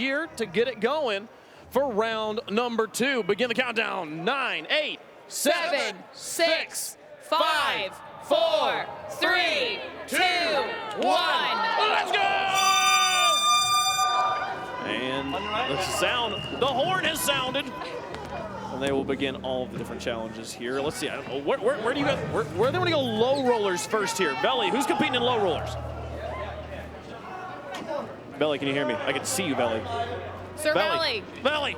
here to get it going for round number 2. Begin the countdown. 9, 8, 7, 6, 5, 4, 3, 2, 1. Let's go! And the sound, the horn has sounded. And they will begin all of the different challenges here. Let's see, I don't know, where do you go? Where they want to go low rollers first here? Belly, who's competing in low rollers? Belly, can you hear me? I can see you, Belly. Sir Belly. Belly.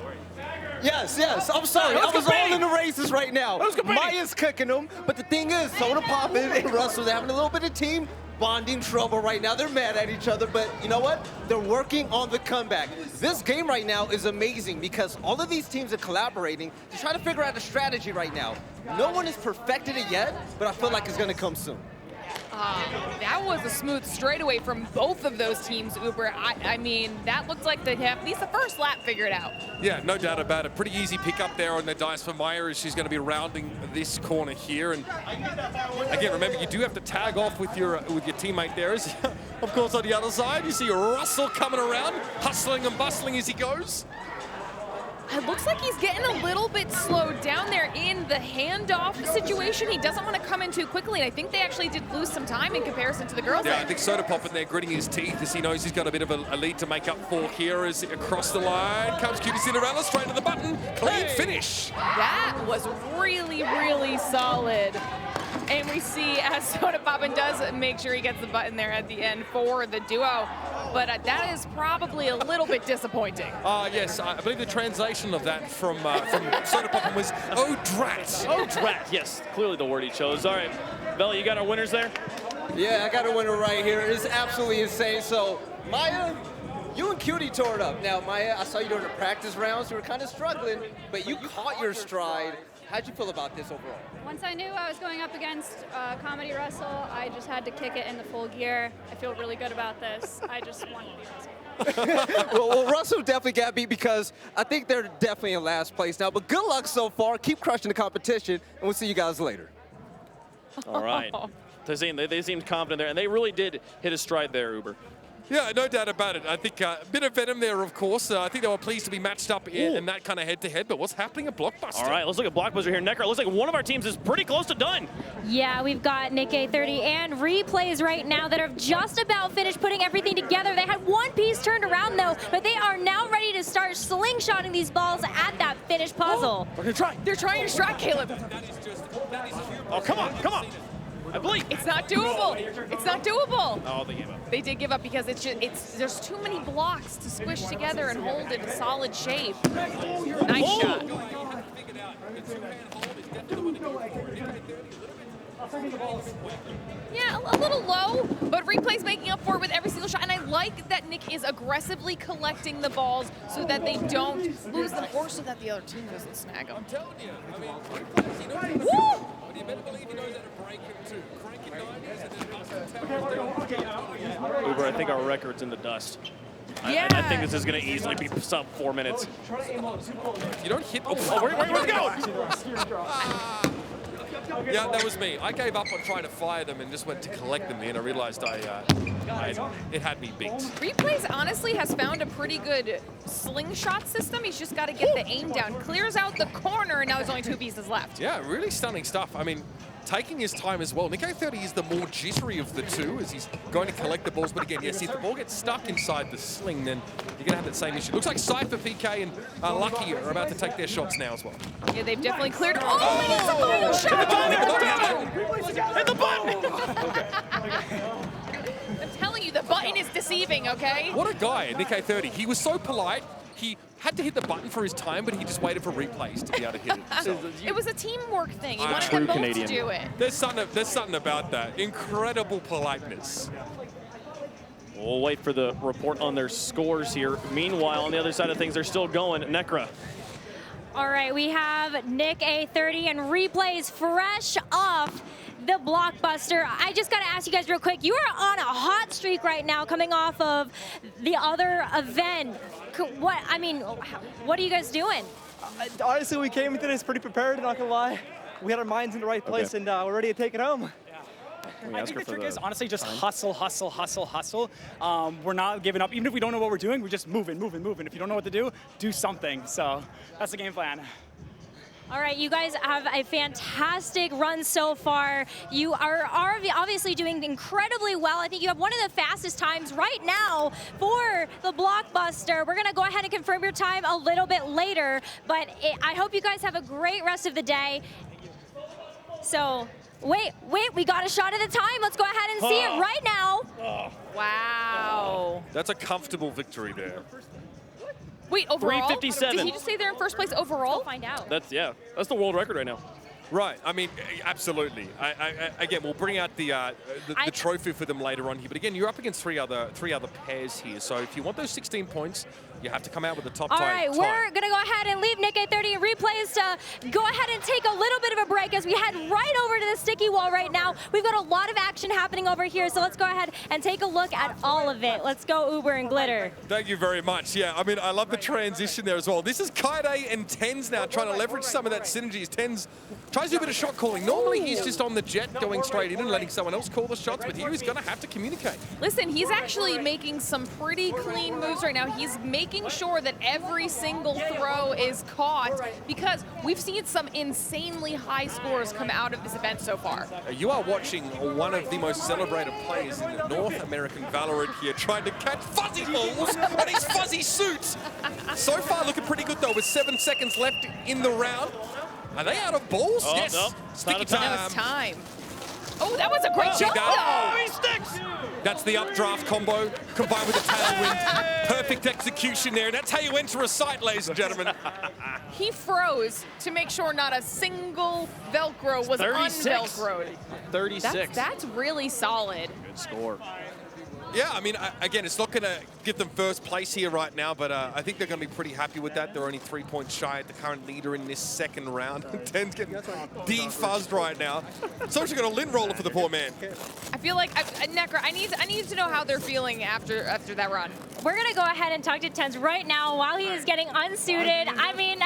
Yes, I'm sorry. I was all in the races right now. Maya's cooking them, but the thing is, Sodapoppin and Russell, they're having a little bit of team bonding trouble right now. They're mad at each other, but you know what? They're working on the comeback. This game right now is amazing because all of these teams are collaborating to try to figure out a strategy right now. No one has perfected it yet, but I feel like it's going to come soon. That was a smooth straightaway from both of those teams, Uber. I mean, that looked like they have at least the first lap figured out. Yeah, no doubt about it. Pretty easy pick up there on the dice for Maya as she's going to be rounding this corner here. And again, remember, you do have to tag off with your teammate there. As, of course, on the other side, you see Russell coming around, hustling and bustling as he goes. It looks like he's getting a little bit slowed down there in the handoff situation. He doesn't want to come in too quickly, and I think they actually did lose some time in comparison to the girls. Yeah, I think Sodapoppin there gritting his teeth as he knows he's got a bit of a lead to make up for here. As across the line comes Qtcinderella, straight to the button, clean finish. That was really, really solid. And we see as Sodapoppin does make sure he gets the button there at the end for the duo. But that is probably a little bit disappointing. Yes, I believe the translation of that from Sodapoppin was, oh drat. Oh drat, yes, clearly the word he chose. All right, Belly, you got our winners there? Yeah, I got a winner right here. It's absolutely insane. So, Maya, you and Cutie tore it up. Now, Maya, I saw you during the practice rounds. You were kind of struggling, but you caught your stride. How'd you feel about this overall? Once I knew I was going up against Comedy Russell, I just had to kick it in the full gear. I feel really good about this. I just want to be Russell. well, Russell definitely got beat because I think they're definitely in last place now. But good luck so far. Keep crushing the competition, and we'll see you guys later. All right. They seemed confident there, and they really did hit a stride there, Uber. Yeah, no doubt about it. I think a bit of venom there, of course. I think they were pleased to be matched up in that kind of head-to-head, but what's happening at Blockbuster? All right, let's look at Blockbuster here. Necker, looks like one of our teams is pretty close to done. Yeah, we've got Nick A30 and Replays right now that have just about finished putting everything together. They had one piece turned around, though, but they are now ready to start slingshotting these balls at that finished puzzle. They're trying to strike Caleb. Oh, come on, come on. I believe. It's not doable. It's not doable. Oh, they gave up. They did give up because there's too many blocks to squish together and hold in a solid shape. Nice shot. Yeah, a little low, but Replay's making up for it with every single shot. And I like that Nick is aggressively collecting the balls so that they don't lose them or so that the other team doesn't snag them. I'm telling you, I mean, Woo! But you better believe he knows how to break him too. Crank it 90s and then bust Uber, I think our record's in the dust. Yeah. I think this is going to easily be sub 4 minutes. You don't hit. Oh, where's it going? Yeah, that was me. I gave up on trying to fire them and just went to collect them, and I realized it had me beat. Replays honestly has found a pretty good slingshot system. He's just got to get the aim down. Clears out the corner, and now there's only 2 pieces left. Yeah, really stunning stuff. I mean, taking his time as well. Nick A30 is the more jittery of the two as he's going to collect the balls. But again, yes, if the ball gets stuck inside the sling, then you're going to have that same issue. Looks like Cypher, PK, and Lucky are about to take their shots now as well. Yeah, they've definitely cleared. Oh, and it's the final shot! Hit the button! I'm telling you, the button is deceiving, okay? What a guy, Nick A30. He was so polite. He had to hit the button for his time, but he just waited for replays to be able to hit it. So, it was a teamwork thing. He wanted true them both Canadian. to do it. there's something about that. Incredible politeness. We'll wait for the report on their scores here. Meanwhile, on the other side of things, they're still going. Necra. All right, we have Nick A30 and Replays fresh off the Blockbuster. I just got to ask you guys real quick. You are on a hot streak right now coming off of the other event. What are you guys doing? Honestly, we came into this pretty prepared, not gonna lie. We had our minds in the right place, and we're ready to take it home. I think the trick is honestly just hustle, hustle, hustle, hustle. We're not giving up. Even if we don't know what we're doing, we're just moving, moving, moving. If you don't know what to do something. So that's the game plan. All right, you guys have a fantastic run so far. You are obviously doing incredibly well. I think you have one of the fastest times right now for the Blockbuster. We're gonna go ahead and confirm your time a little bit later, but I hope you guys have a great rest of the day. So, wait, we got a shot at the time. Let's go ahead and see it right now. Wow. That's a comfortable victory there. Wait, overall? 3:57. Did he just say they're in first place overall? We'll find out. That's the world record right now. Right. I mean, absolutely. Again, we'll bring out the trophy for them later on here. But again, you're up against three other pairs here. So if you want those 16 points, you have to come out with the top All time. right, we're going to go ahead and leave Nick 830 replays to go ahead and take a little bit of a break as we head right over to the sticky wall right now. We've got a lot of action happening over here, so let's go ahead and take a look at all of it. Let's go Uber and Glitter. Thank you very much. Yeah, I mean, I love the transition there as well. This is Kaide and Tens now trying to leverage some of that synergy. Tens tries to do a bit of shot calling. Normally, he's just on the jet going straight in and letting someone else call the shots, but here he's going to have to communicate. Listen, he's actually making some pretty clean moves right now. He's making sure that every single throw is caught because we've seen some insanely high scores come out of this event so far. You are watching one of the most celebrated players in the North American Valorant here, trying to catch fuzzy balls on his fuzzy suits. So far, looking pretty good, though, with 7 seconds left in the round. Are they out of balls? Oh, yes. no. Sticky Now it's time. time. Oh, that was a great shot, though. He sticks! That's the updraft combo combined with the tailwind. Perfect execution there. That's how you enter a site, ladies and gentlemen. He froze to make sure not a single Velcro was 36. un-Velcroed. 36. That's really solid. Good score. Yeah, I mean, again, it's not going to give them first place here right now, but I think they're going to be pretty happy with that. They're only 3 points shy at the current leader in this second round. Ten's getting defuzzed right now. So actually got a lint roller for the poor man. I feel like, Necra, I need to know how they're feeling after that run. We're going to go ahead and talk to Tens right now while he is getting unsuited. I mean,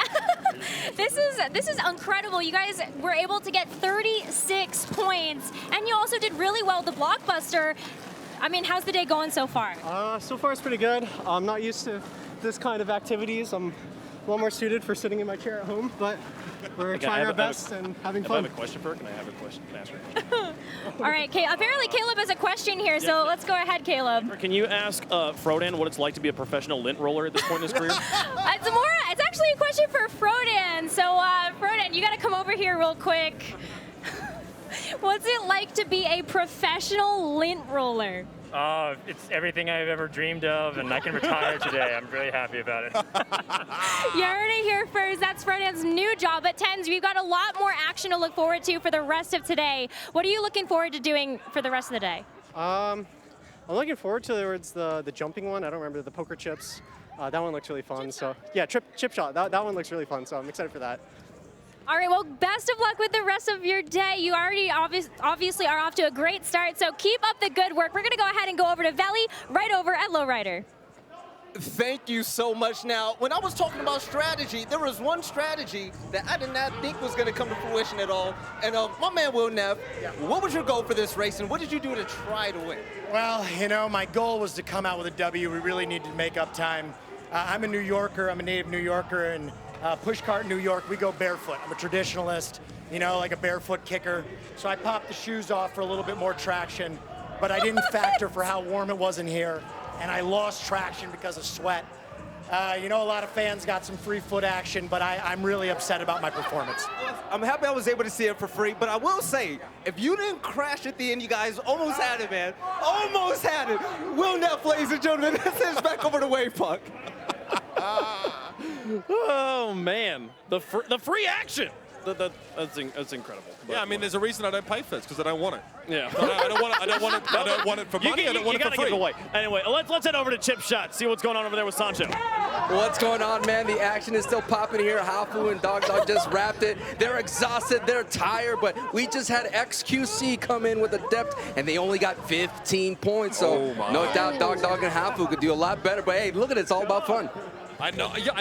this is incredible. You guys were able to get 36 points, and you also did really well with the Blockbuster. I mean, how's the day going so far? So far it's pretty good. I'm not used to this kind of activities. I'm a little more suited for sitting in my chair at home, but we're trying our best and having fun. I have a question for her. Can I have a question? Can I ask her a question? All right, apparently Caleb has a question here, so let's go ahead, Caleb. Can you ask Frodan what it's like to be a professional lint roller at this point in his career? It's actually a question for Frodan. So, Frodan, you got to come over here real quick. What's it like to be a professional lint roller? It's everything I've ever dreamed of, and I can retire today. I'm really happy about it. You heard it here first. That's Frodan's new job at Tens. We've got a lot more action to look forward to for the rest of today. What are you looking forward to doing for the rest of the day? I'm looking forward towards the jumping one. I don't remember the poker chips. That one looks really fun. So yeah, chip shot. That one looks really fun. So I'm excited for that. All right, well, best of luck with the rest of your day. You already obviously are off to a great start, so keep up the good work. We're going to go ahead and go over to Veli right over at Lowrider. Thank you so much. Now, when I was talking about strategy, there was one strategy that I did not think was going to come to fruition at all. And my man, Will Neff, what was your goal for this race, and what did you do to try to win? Well, you know, my goal was to come out with a W. We really needed to make up time. I'm a New Yorker. I'm a native New Yorker, and Pushcart, New York, we go barefoot. I'm a traditionalist, you know, like a barefoot kicker. So I popped the shoes off for a little bit more traction, but I didn't factor for how warm it was in here, and I lost traction because of sweat. You know, a lot of fans got some free foot action, but I'm really upset about my performance. I'm happy I was able to see it for free, but I will say, if you didn't crash at the end, you guys almost had it, man. Almost had it. Will Neff, ladies and gentlemen, this is back over to Wave Puck. Oh man, the free action. That's incredible. Yeah, I mean, there's a reason I don't pay for this, because I don't want it. Yeah. I don't want it for money. I don't want it for free. Give it away. Anyway, let's head over to Chip Shot. See what's going on over there with Sancho. What's going on, man? The action is still popping here. Hafu and Dog just wrapped it. They're exhausted. They're tired, but we just had XQC come in with a depth, and they only got 15 points. So no doubt Dog and Hafu could do a lot better. But hey, look at it. It's all about fun. I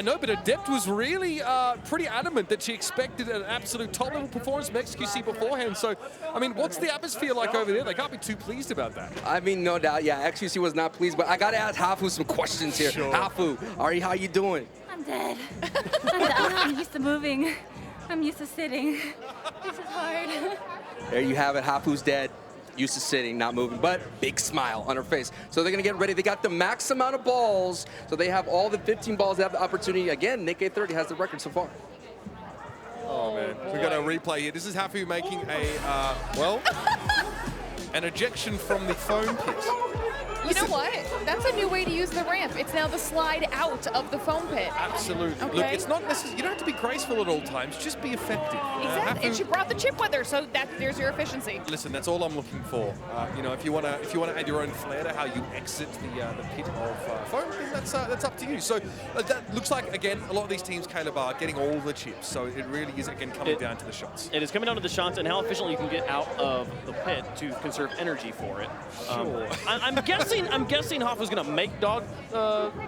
know, but Adept was really pretty adamant that she expected an absolute top-level performance from XQC beforehand. So, I mean, what's the atmosphere like over there? They can't be too pleased about that. I mean, no doubt, yeah, XQC was not pleased, but I got to ask Hafu some questions here. Sure. Hafu, how you doing? I'm dead. I'm used to moving. I'm used to sitting. This is hard. There you have it, Hafu's dead. Used to sitting, not moving, but big smile on her face. So they're gonna get ready. They got the max amount of balls, so they have all the 15 balls. They have the opportunity. Again, Nick A30 has the record so far. Oh man, we got a replay here. This is Hafu making an ejection from the foam pit. You know what? That's a new way to use the ramp. It's now the slide out of the foam pit. Absolutely. Okay. Look, it's not necessary. You don't have to be graceful at all times. Just be effective. Exactly. And she brought the chip with her, so there's your efficiency. Listen, that's all I'm looking for. You know, if you wanna add your own flair to how you exit the pit of foam, then that's up to you. So that looks like, again, a lot of these teams, Caleb, are getting all the chips. So it really is again coming down to the shots. It is coming down to the shots and how efficiently you can get out of the pit to conserve energy for it. Sure. I'm guessing Hoffa's gonna make Dog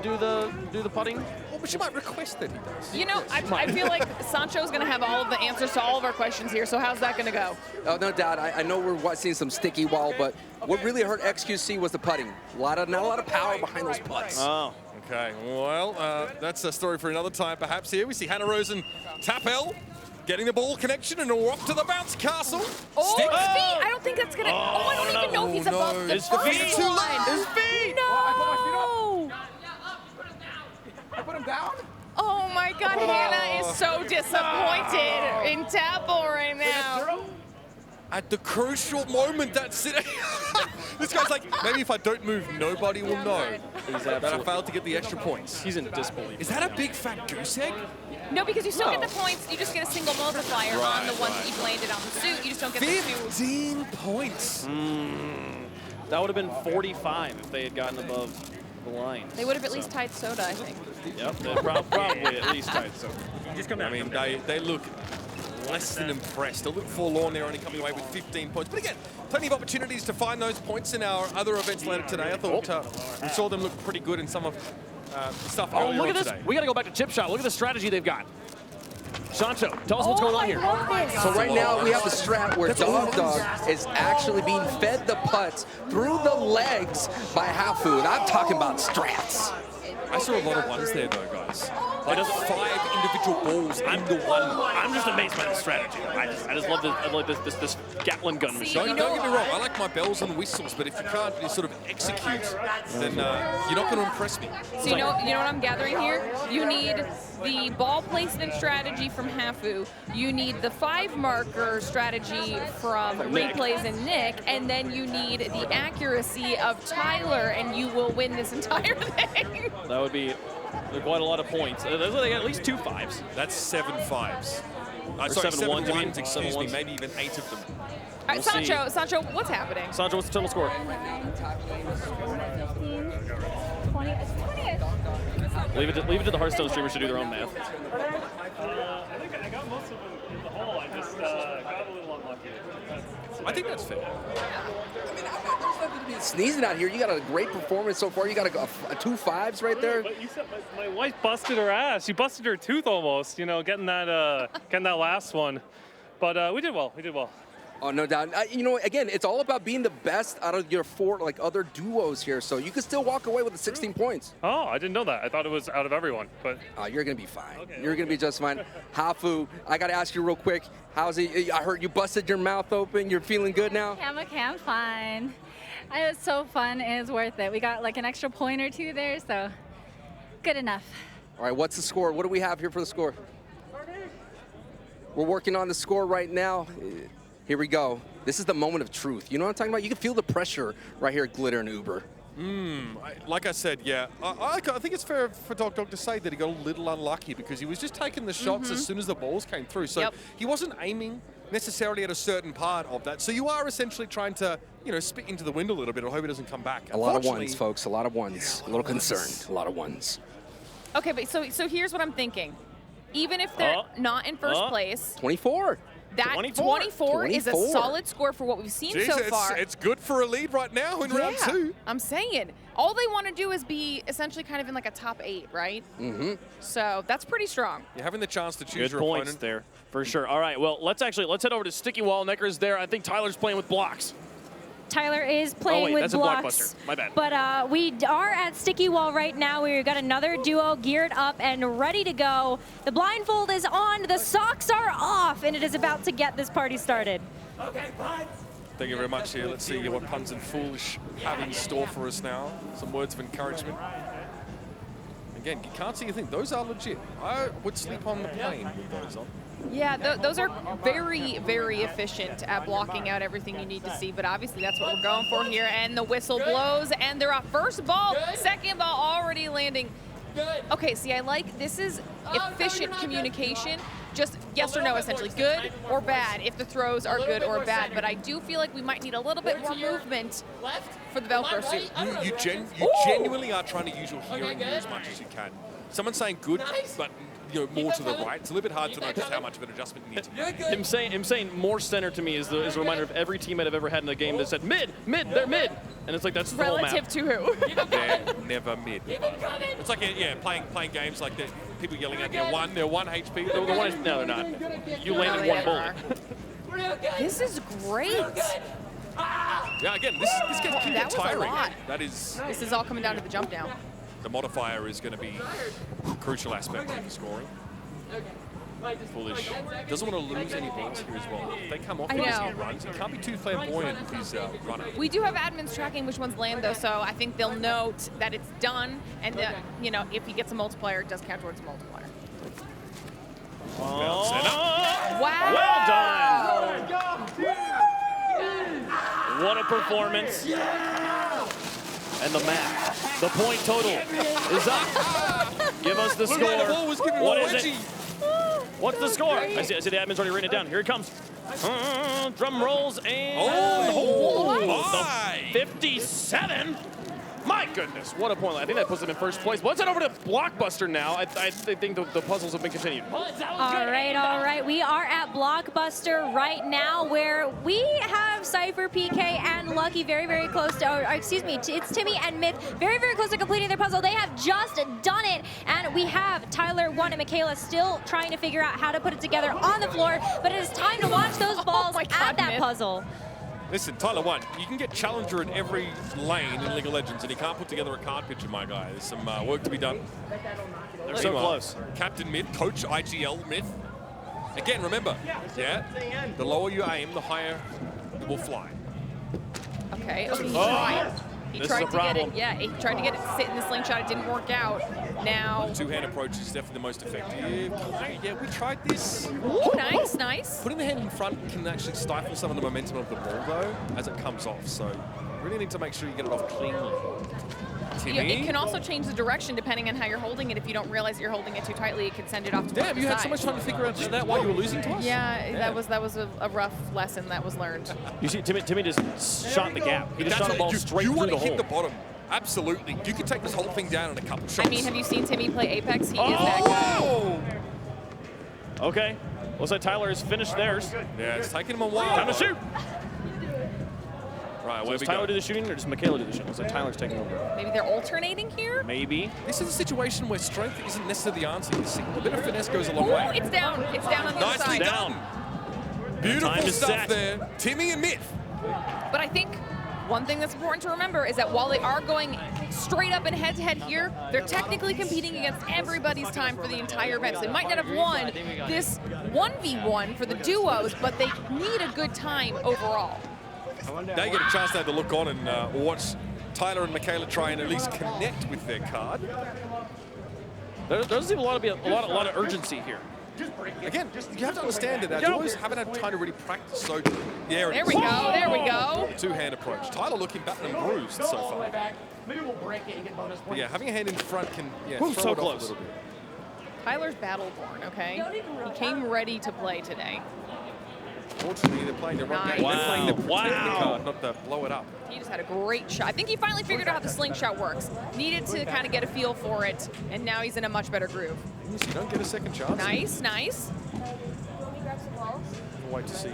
do the putting. Well, but she might request that he does. You know, I feel like Sancho's going to have all of the answers to all of our questions here, so how's that going to go? Oh, no doubt. I know we're seeing some sticky wall, but what really hurt XQC was the putting. Not a lot of power behind those putts. Oh, okay. Well, that's a story for another time, perhaps. Here we see Hannah Rose and Tapel getting the ball connection, and we're off to the bounce castle. Oh, his feet! I don't think that's going to... Oh, I don't even know if he's above the first line. His feet! No! I put him down? Oh my God, Hannah is so disappointed in Tapel right now. At the crucial moment, that's it. This guy's like, maybe if I don't move, nobody will know that I failed to get the extra points. He's in disbelief. Is that a big fat goose egg? No, because you still get the points. You just get a single multiplier on the ones that you've landed on the suit. You just don't get the 15 points. That would have been 45 if they had gotten above the line. They would have at least tied Soda, I think. Yep, they probably at least tied Soda. I mean, they look less than impressed. A little forlorn there, only coming away with 15 points. But again, plenty of opportunities to find those points in our other events later today. I thought we saw them look pretty good in some of the stuff earlier look at this. today. We got to go back to chip shot. Look at the strategy they've got. Sancho, tell us what's going on here. So right now we have the strat where Dog is actually being fed the putts through the legs by Hafu. And I'm talking about strats. I saw a lot of ones there, though, guys. Like 5 individual balls into one. I'm just amazed by the strategy. I just love this. I like this Gatling gun machine. Don't get me wrong. I like my bells and whistles, but if you can't sort of execute, then you're not going to impress me. So you know what I'm gathering here? You need the ball placement strategy from Hafu. You need the 5-marker strategy from Replays and Nick, and then you need the accuracy of Tyler, and you will win this entire thing. That would be quite a lot of points. They got at least 2 5s. That's 7 5s. Sorry, 7 1s, 1s, excuse me, maybe even 8 of them. All right, Sancho, what's happening? Sancho, what's the total score? 20. Leave it to the Hearthstone streamers to do their own math. I think I got most of them in the hole. I just got a little unlucky. I think that's fair. Sneezing out here. You got a great performance so far. You got a 2 5s right there. But you said my wife busted her ass. She busted her tooth almost. You know, getting that last one. But we did well. We did well. Oh, no doubt. You know, again, it's all about being the best out of your 4 other duos here. So you can still walk away with the 16 points. Oh, I didn't know that. I thought it was out of everyone. But you're gonna be fine. Okay, you're gonna be just fine. Hafu, I gotta ask you real quick. How's it? I heard you busted your mouth open. You're feeling good now? I'm fine. It was so fun. It was worth it. We got like an extra point or 2 there, so good enough. All right, what's the score? What do we have here for the score? We're working on the score right now. Here we go. This is the moment of truth. You know what I'm talking about? You can feel the pressure right here at Glitter and Uber. Like I said, yeah. I think it's fair for Dog to say that he got a little unlucky because he was just taking the shots as soon as the balls came through. So he wasn't aiming necessarily at a certain part of that. So you are essentially trying to, spit into the wind a little bit or hope it doesn't come back. A lot of ones, folks. A lot of ones. A little concerned. A lot of ones. Okay, but so here's what I'm thinking. Even if they're not in first place. 24. That 24 is a solid score for what we've seen Jeez, so far. It's good for a lead right now in round 2. I'm saying. All they want to do is be essentially kind of in like a top 8, right? Mm-hmm. So that's pretty strong. You're having the chance to choose Good your points opponent. there, for sure. All right, well, let's head over to Sticky Wall. Necker's there. I think Tyler's playing with blocks. Tyler is playing with that's blocks. A Blockbuster. My bad. But we are at Sticky Wall right now. We've got another duo geared up and ready to go. The blindfold is on, the socks are off, and it is about to get this party started. Thank you very much here. Let's see what Puns and Foolish have in store for us now. Some words of encouragement. Again, you can't see a thing. Those are legit. I would sleep on the plane with those on. Yeah, those are very, very efficient at blocking out everything you need to see, but obviously that's what we're going for here, and the whistle blows, and they're off. First ball, second ball already landing. Okay, see, I like, this is efficient communication, just yes or no, essentially, good or bad, if the throws are good or bad, but I do feel like we might need a little bit more movement for the Velcro suit. You genuinely are trying to use your hearing here as much as you can. Someone's saying good, but more to the right. It's a little bit hard to know just how much of an adjustment you need to make. Him saying more center to me is a reminder of every teammate I've ever had in a game that said mid, they're mid. And it's like, that's the whole map. Relative to who? They're never mid. It's like, playing games like that. People yelling at they're 1 HP. No, they're not. You landed one bullet. This is great. Yeah, again, this gets keep That was a tiring. lot. That is. This is all coming down to the jump now. The modifier is going to be a crucial aspect of the scoring. Foolish doesn't want to lose any balls here as well. If they come off, he runs. He can't be too flamboyant with his runner. We do have admins tracking which ones land, though, so I think they'll note that it's done, and that, if he gets a multiplier, it does count towards a multiplier. Wow! Well done! What a performance. And the map, the point total is up. Give us the score. What is it? What's the score? I see the admin's already written it down. Here it comes. Drum rolls and the 57. My goodness, what a point. I think that puts them in first place. Let's head over to Blockbuster now. I think the puzzles have been continued. All right. We are at Blockbuster right now, where we have Cypher, PK, and Lucky very, very close to, it's Timmy and Myth very, very close to completing their puzzle. They have just done it, and we have Tyler, 1, and Michaela still trying to figure out how to put it together on the floor, but it is time to watch those balls at that puzzle. Listen, Tyler 1, you can get Challenger in every lane in League of Legends, and you can't put together a card picture, my guy. There's some work to be done. They're so close. Captain Myth, Coach IGL Myth. Again, remember, the lower you aim, the higher it will fly. Okay, he tried to get it. Yeah, he tried to get it to sit in the slingshot. It didn't work out. Now, two-hand approach is definitely the most effective. Yeah, we tried this. Ooh, nice. Putting the hand in front can actually stifle some of the momentum of the ball, though, as it comes off. So, really need to make sure you get it off cleanly. It can also change the direction depending on how you're holding it. If you don't realize that you're holding it too tightly, it can send it off to the Damn, you had so much time to figure out that while you were losing to us? Yeah, that was a rough lesson that was learned. You see, Timmy just shot the gap. He just shot a ball straight through the hole. You want to hit the bottom. Absolutely. You could take this whole thing down in a couple shots. I mean, have you seen Timmy play Apex? He is that good. Okay. Looks like Tyler has finished theirs. Yeah, it's taking him a while. Time to shoot. Right, so does Tyler do the shooting, or does Michaela do the shooting? Looks like Tyler's taking over. Maybe they're alternating here? Maybe. This is a situation where strength isn't necessarily the answer. A bit of finesse goes a long way. It's down. It's down on the other side. Nicely done. Beautiful stuff there. Timmy and Myth. But I think one thing that's important to remember is that while they are going straight up and head-to-head here, they're technically competing against everybody's time for the entire event. So they might not have won this 1v1 for the duos, but they need a good time overall. Now you get a chance to have to look on and watch Tyler and Michaela try and at least connect with their card. There does seem a lot of urgency here. Again, you have to understand that our duos haven't had time to really practice, so there we go. Two-hand approach. Tyler looking battered and bruised so far. Maybe we'll break it and get bonus points. Yeah, having a hand in front can throw so it off a little bit. Tyler's Battleborn, okay? He came ready to play today. Fortunately, they're playing the wrong game. They're playing the protect the card, not the blow it up. He just had a great shot. I think he finally figured out how the slingshot works. Needed to kind of get a feel for it, and now he's in a much better groove. You don't get a second chance. Nice. Wait to see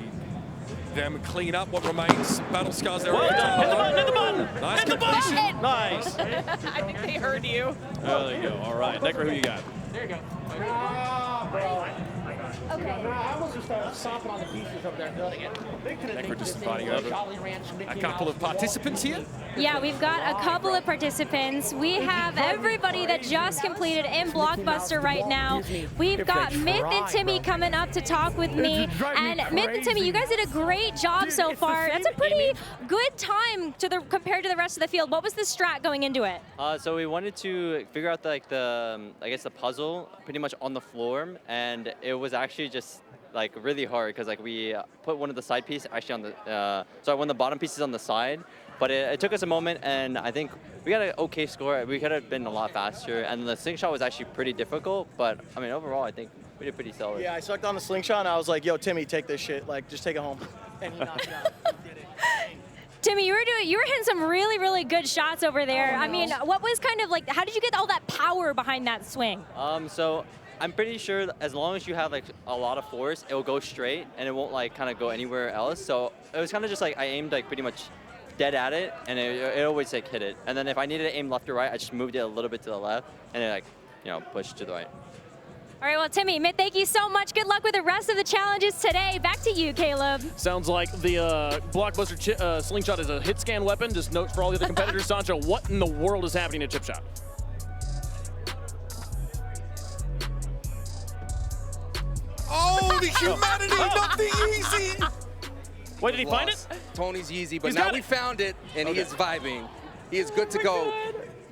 them clean up what remains. Battle scars there. Well done. Hit the button, hit the button. Nice Hit the completion. button. Nice. I think they heard you. Oh, there you go. All right. Necker, who you got? There you go. Okay. I almost just stomping on the pieces over there and building it. Necker just inviting over a couple of participants here. Yeah, we've got a couple of participants. We have everybody that just completed in Blockbuster right now. We've got Myth and Timmy coming up to talk with me. And Myth and Timmy, you guys did a great job so far. That's a pretty good time compared to the rest of the field. What was the strat going into it? So we wanted to figure out I guess the puzzle pretty much on the floor, and it was actually just like really hard because like we put one of the side pieces actually on the one of the bottom pieces on the side, but it took us a moment, and I think we got an okay score. We could have been a lot faster, and the slingshot was actually pretty difficult, but I mean overall I think we did pretty solid. Yeah, I sucked on the slingshot and I was like, yo Timmy, take this shit, like just take it home. And he knocked it out. Timmy, you were hitting some really, really good shots over there. Oh, no. I mean, what was kind of like, how did you get all that power behind that swing? So I'm pretty sure that as long as you have like a lot of force, it will go straight and it won't like kind of go anywhere else. So it was kind of just like I aimed like pretty much dead at it, and it always like hit it. And then if I needed to aim left or right, I just moved it a little bit to the left, and it like pushed to the right. All right, well, Timmy, Myth, thank you so much. Good luck with the rest of the challenges today. Back to you, Caleb. Sounds like the Blockbuster slingshot is a hit scan weapon. Just note for all the other competitors, Sancho, what in the world is happening at Chip Shot? Oh, the humanity, not the easy. Wait, did he find it? Tony's easy, but He's now got we it. found it, and he is vibing. He is good to go.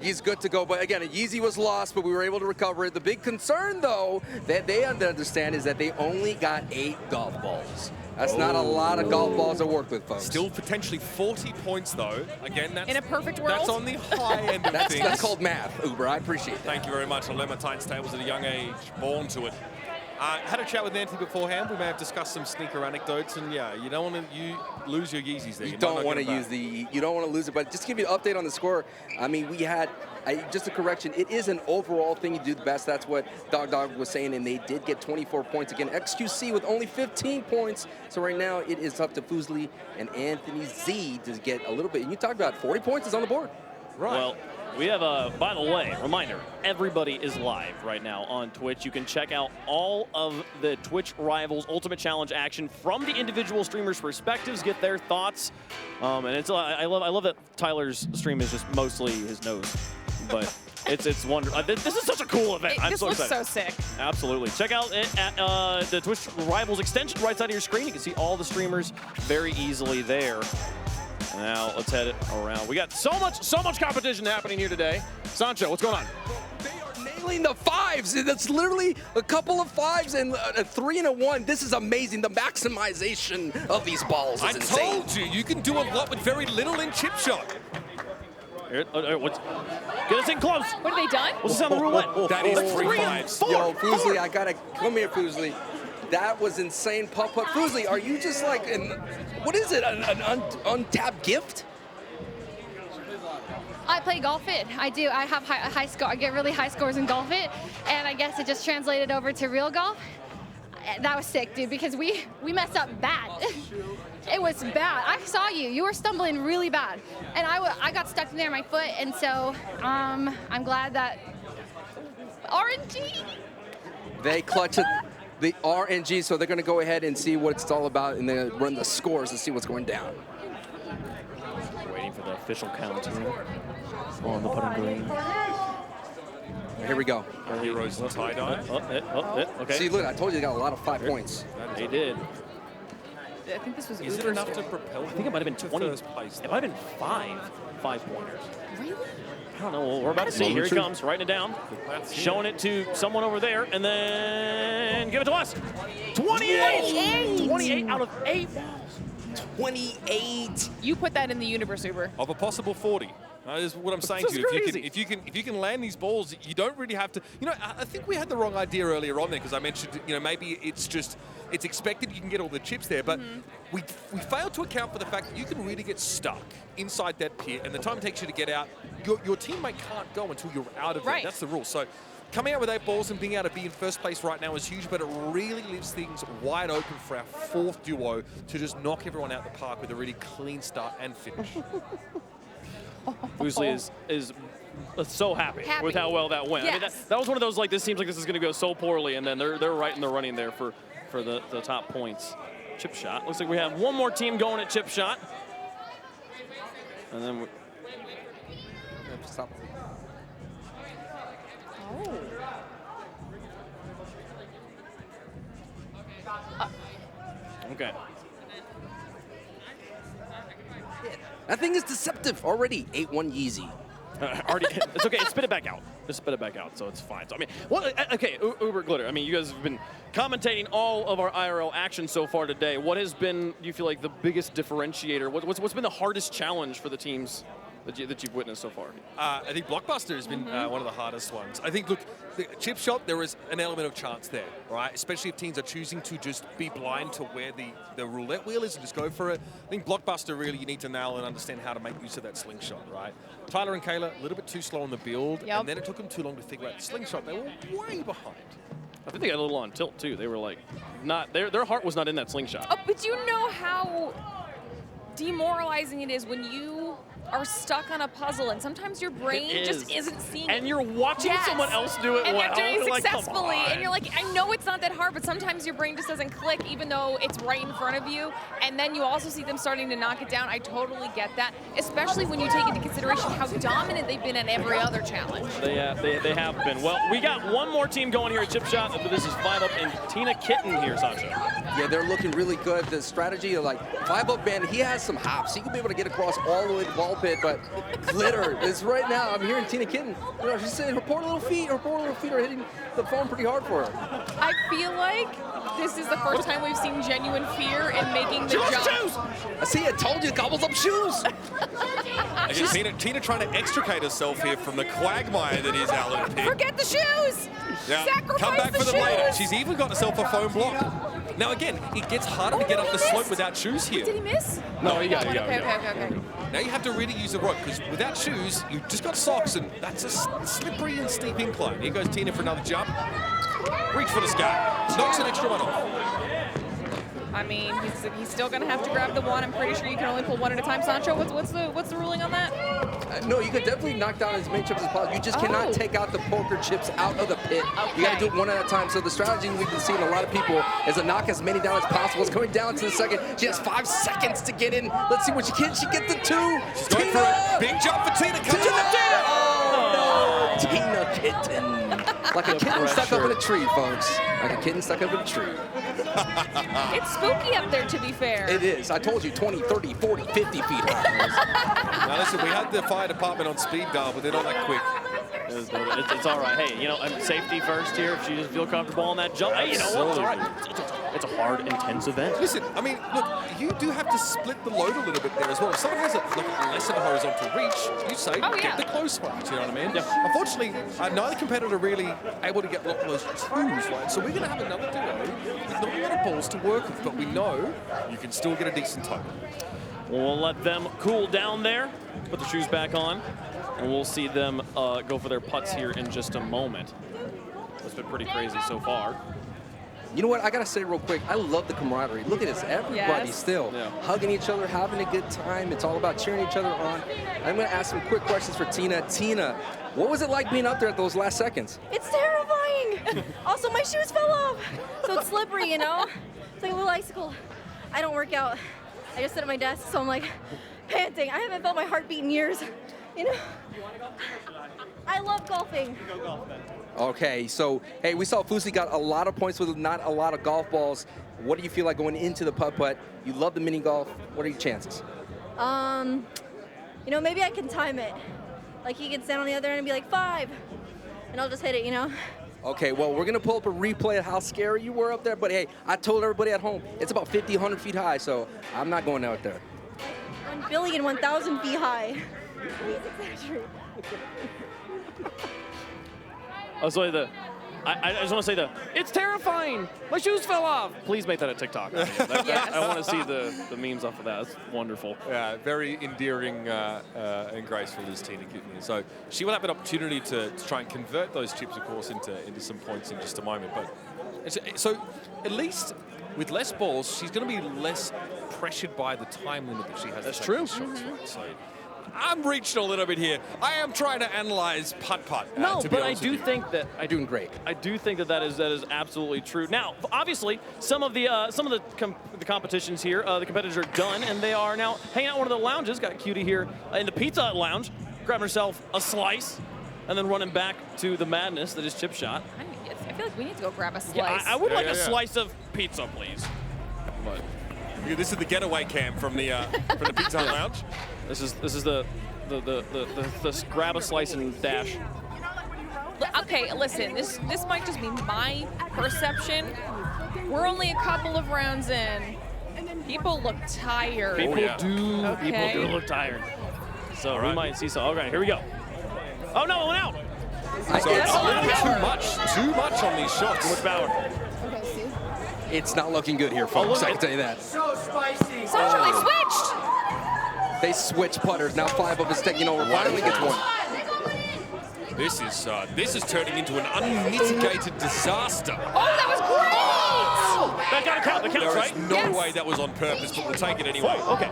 He's good to go, but again, a Yeezy was lost, but we were able to recover it. The big concern, though, that they understand is that they only got 8 golf balls. That's not a lot of golf balls to work with, folks. Still potentially 40 points, though. Again, that's in a perfect world. That's on the high end of things. That's called math, Uber. I appreciate that. Thank you very much. Lemma Titans tables at a young age, born to it. Had a chat with Anthony beforehand. We may have discussed some sneaker anecdotes, and yeah, you don't want to lose your Yeezys there. You don't want to use you don't want to lose it, but just to give you an update on the score. I mean, we had just a correction. It is an overall thing. You do the best. That's what Dog was saying, and they did get 24 points again. XQC with only 15 points. So right now it is up to Foosley and Anthony Z to get a little bit. And you talked about 40 points is on the board. Right. Well, we have by the way, reminder, everybody is live right now on Twitch. You can check out all of the Twitch Rivals Ultimate Challenge action from the individual streamers' perspectives, get their thoughts. And it's I love that Tyler's stream is just mostly his nose. But it's wonderful. This is such a cool event. I'm so excited. This looks so sick. Absolutely. Check out it at the Twitch Rivals extension right side of your screen. You can see all the streamers very easily there. Now let's head it around. We got so much competition happening here today. Sancho, what's going on? They are nailing the 5s. That's literally a couple of 5s and a 3 and a 1. This is amazing. The maximization of these balls is insane. I told you, you can do a lot with very little in chip shot. Here, get us in close. What have they done? What's this on the roulette? That is 3 5s. Yo, Foosley, I gotta come here, Foosley. That was insane putt-putt. Foosley, are you just like, what is it, an untapped gift? I play golf it. I do. I have high score. I get really high scores in golf it, and I guess it just translated over to real golf. That was sick, dude, because we messed up bad. It was bad. I saw you. You were stumbling really bad, and I got stuck in there my foot, and so I'm glad that RNG. They clutched the RNG, so they're going to go ahead and see what it's all about, and then run the scores and see what's going down. Waiting for the official count here on the putting green. Here we go. Heroes and tie-dye. Okay. See, look, I told you they got a lot of 5 points. They did. I think this was Is it enough to propel? I think it might have been 20. First place, it might have been 5 pointers. Really? I don't know. Well, we're about to see. Here he comes, writing it down, showing it to someone over there, and then give it to us. 28! 28 out of 8 balls. 28. You put that in the universe, Uber. Of a possible 40. That is what I'm saying to you. If you can land these balls, you don't really have to. You know, I think we had the wrong idea earlier on there because I mentioned, you know, maybe it's expected you can get all the chips there, but we failed to account for the fact that you can really get stuck inside that pit, and the time it takes you to get out, your teammate can't go until you're out of it. That's the rule. So coming out with 8 balls and being able to be in first place right now is huge, but it really leaves things wide open for our 4th duo to just knock everyone out the park with a really clean start and finish. Fuslie is so happy with how well that went. Yes. I mean, that was one of those, like, this seems like this is going to go so poorly, and then they're right in the running there for the top points. Chip shot. Looks like we have one more team going at chip shot. And then Stop. okay. That thing is deceptive already. 8-1 Yeezy. Already, it's okay. Spit it back out. Just spit it back out, so it's fine. So I mean, okay, Uber Glitter. I mean, you guys have been commentating all of our IRL action so far today. What has been, do you feel like, the biggest differentiator? What's been the hardest challenge for the teams that you've witnessed so far? I think Blockbuster has been one of the hardest ones. I think, look, the chip shot, there is an element of chance there, right? Especially if teams are choosing to just be blind to where the roulette wheel is and just go for it. I think Blockbuster, really, you need to nail and understand how to make use of that slingshot, right? Tyler and Kayla, a little bit too slow on the build, and then it took them too long to figure out the slingshot. They were way behind. I think they got a little on tilt, too. They were like, their heart was not in that slingshot. Oh, but you know how demoralizing it is when you are stuck on a puzzle and sometimes your brain just isn't seeing it. And you're watching someone else do it and well. they're doing it Like, successfully. come on. And you're like, I know it's not that hard, but sometimes your brain just doesn't click even though it's right in front of you. And then you also see them starting to knock it down. I totally get that, especially when you take into consideration how dominant they've been in every other challenge. They have been. Well, we got one more team going here at Chip Shot, but this is 5 Up and TinaKitten here, Sasha. Yeah, they're looking really good. The strategy of, like, 5 Up man, he has some hops. He can be able to get across all the way to the ball pit, but Glitter is right now. I'm hearing TinaKitten. You know, she's saying her poor little feet are hitting the phone pretty hard for her. I feel like this is the first time we've seen genuine fear in making the jump. I see, I told you, gobbles up shoes. Again, Tina trying to extricate herself here from the quagmire that is our little pig. Forget the shoes! Yeah. Sacrifice Come back the for them later. shoes! She's even got herself a foam block. Now again, it gets harder to get up the slope without shoes here. Did he miss? No, he got it. Okay. Now you have to really use the rope, because without shoes, you've just got socks, and that's a slippery and steep incline. Here goes Tina for another jump. Reach for the sky. Knocks an extra one off. I mean, he's still going to have to grab the one. I'm pretty sure you can only pull one at a time. Sancho, what's the ruling on that? No, you can definitely knock down as many chips as possible. You just cannot take out the poker chips out of the pit. Okay. You got to do it one at a time. So the strategy we've been seeing a lot of people is to knock as many down as possible. It's coming down to the second. She has 5 seconds to get in. Let's see what she can. She gets the 2. She's going for a big jump for Tina. Comes in the Oh, no. TinaKitten. Like a kitten stuck up in a tree, folks. Like a kitten stuck up in a tree. It's spooky up there, to be fair. It is. I told you, 20, 30, 40, 50 feet high. Now listen, we had the fire department on speed dial, but they're not that quick. It's all right. Hey, you know, safety first here. If she doesn't feel comfortable on that jump, hey, you know what? It's all right. It's a hard, intense event. Listen, I mean, look, you do have to split the load a little bit there as well. If someone has a less of a horizontal reach, you say, get the close ones, you know what I mean? Yeah. Unfortunately, neither competitor really able to get those 2s, right? So we're going to have another duo with not a lot of balls to work with, but we know you can still get a decent total. We'll let them cool down there, put the shoes back on, and we'll see them go for their putts here in just a moment. It's been pretty crazy so far. You know what? I got to say real quick, I love the camaraderie. Look at this. Everybody still hugging each other, having a good time. It's all about cheering each other on. I'm going to ask some quick questions for Tina. Tina, what was it like being up there at those last seconds? It's terrifying. Also, my shoes fell off. So it's slippery, you know? It's like a little icicle. I don't work out. I just sit at my desk, so I'm like panting. I haven't felt my heartbeat in years. You know? I love golfing. Okay, so, hey, we saw Fuslie got a lot of points with not a lot of golf balls. What do you feel like going into the putt-putt? You love the mini golf. What are your chances? You know, maybe I can time it. Like, he can stand on the other end and be like, 5. And I'll just hit it, you know? Okay, well, we're going to pull up a replay of how scary you were up there. But, hey, I told everybody at home, it's about 50, 100 feet high, so I'm not going out there. 1,000,000,000 feet high. Please exaggerate. Oh, so I just want to say it's terrifying. My shoes fell off. Please make that a TikTok. I want to see the memes off of that. It's wonderful. Yeah, very endearing and graceful is TinaKitten. So she will have an opportunity to try and convert those chips, of course, into some points in just a moment. But so at least with less balls, she's going to be less pressured by the time limit that she has. That's to true. take shots, right? So I'm reaching a little bit here. I am trying to analyze putt-putt. No, but I do think that doing great. I do think that is absolutely true. Now, obviously, some of the competitions here, the competitors are done, and they are now hanging out in one of the lounges. Got Cutie here in the Pizza Hut lounge, grabbing herself a slice, and then running back to the madness that is Chip Shot. I feel like we need to go grab a slice. Yeah, I would like a slice of pizza, please. But yeah, this is the getaway cam from the Pizza Hut lounge. This is the grab a slice and dash. Okay, listen, this might just be my perception. We're only a couple of rounds in. People look tired. People do Okay. look tired. So we might see some. Okay, here we go. Oh no, it went out. So it's a little bit too much on these shots. Too much power. It's not looking good here, folks. I can tell you that. So spicy. Sasha, they switched. They switch putters. Now 5 of us taking over. Finally gets one. This is turning into an unmitigated disaster. Oh, that was great! That got to count. That counts, right? There is no way that was on purpose, but we'll take it anyway. Okay.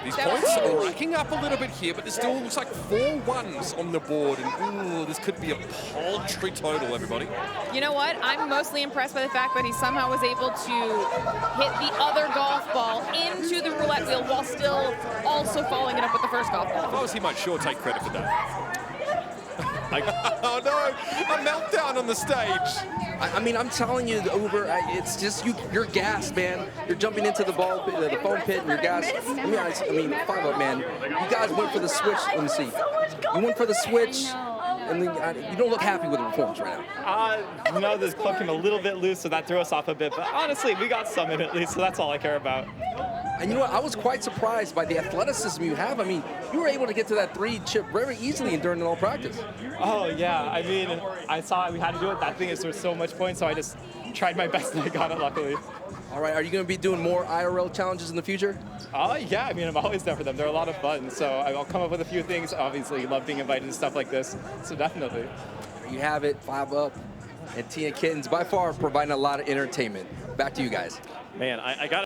These points are racking up a little bit here, but there's still looks like 4 ones on the board, and this could be a paltry total, everybody. You know what? I'm mostly impressed by the fact that he somehow was able to hit the other golf ball into the roulette wheel while still also following it up with the first golf ball. If I was him, I'd sure take credit for that. Oh no, a meltdown on the stage. I mean, I'm telling you, Uber, it's just you're gassed, man. You're jumping into the foam pit, and you're gassed. I mean, 5-up, man. You guys went for the switch. Let me see. You went for the switch, and then you don't look happy with the performance right now. No, this club came a little bit loose, so that threw us off a bit. But honestly, we got some in at least, so that's all I care about. And you know what? I was quite surprised by the athleticism you have. I mean, you were able to get to that 3 chip very easily during the whole practice. Oh, yeah. I mean, I saw we had to do it. That thing is worth so much points, so I just tried my best and I got it, luckily. All right. Are you going to be doing more IRL challenges in the future? Yeah. I mean, I'm always down for them. They're a lot of fun, so I'll come up with a few things. Obviously, love being invited to stuff like this, so definitely. There you have it. 5-up. And TinaKitten's by far providing a lot of entertainment. Back to you guys. Man, I got